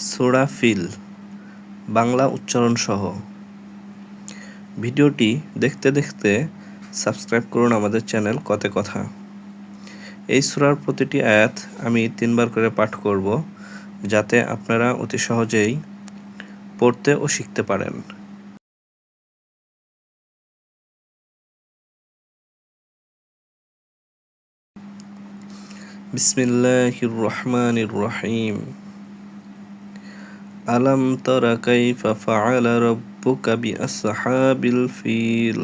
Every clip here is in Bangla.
সূরা ফিল বাংলা উচ্চারণ সহ। ভিডিওটি দেখতে দেখতে সাবস্ক্রাইব করুন আমাদের চ্যানেল কতে কথা। এই সূরার প্রতিটি আয়াত আমি 3 বার করে পাঠ করব, যাতে আপনারা অতি সহজেই পড়তে ও শিখতে পারেন। বিসমিল্লাহির রহমানির রহিম। আলাম তারা কাইফা ফাআলা রাব্বুকা বিআসহাবিল ফিল।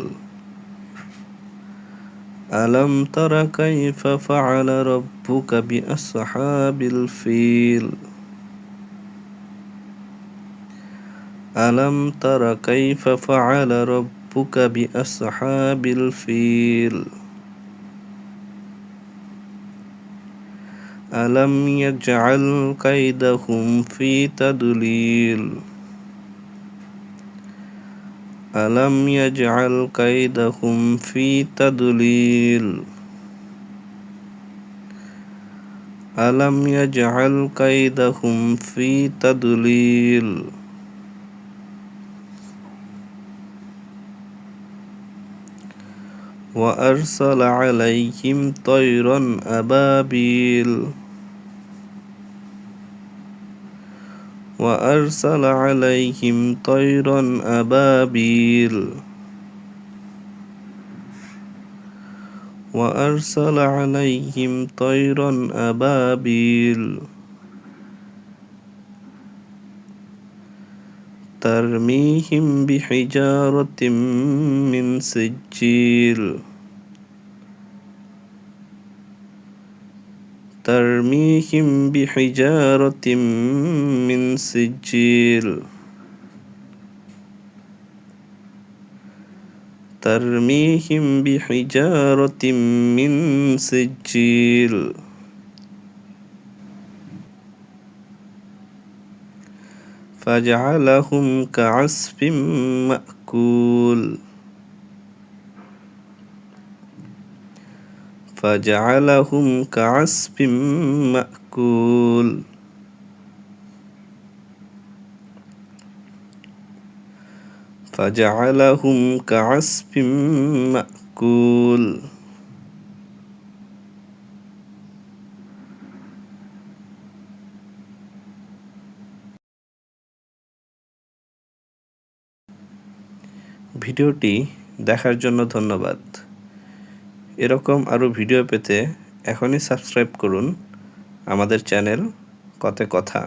আলাম তারা কাইফা ফাআলা রাব্বুকা বিআসহাবিল ফিল। আলাম তারা কাইফা ফাআলা রাব্বুকা বিআসহাবিল ফিল। আলাম ইয়াজআল কাইদাহুম ফি তাদলিল। আলাম ইয়াজআল কাইদাহুম ফি তাদলিল। আলাম ইয়াজআল কাইদাহুম ফি তাদলিল। وأرسل عليهم طيرا أبابيل. وأرسل عليهم طيرا أبابيل. وأرسل عليهم طيرا أبابيل ترميهم بحجارة من سجيل. ترميهم بحجارة من سجيل. ترميهم بحجارة من سجيل. فجعلهم كعصف مأكول. فجعلهم كعصف مأكول. فجعلهم كعصف مأكول. ভিডিওটি দেখার জন্য ধন্যবাদ। এরকম আরও ভিডিও পেতে এখনই সাবস্ক্রাইব করুন আমাদের চ্যানেল কতে কথা।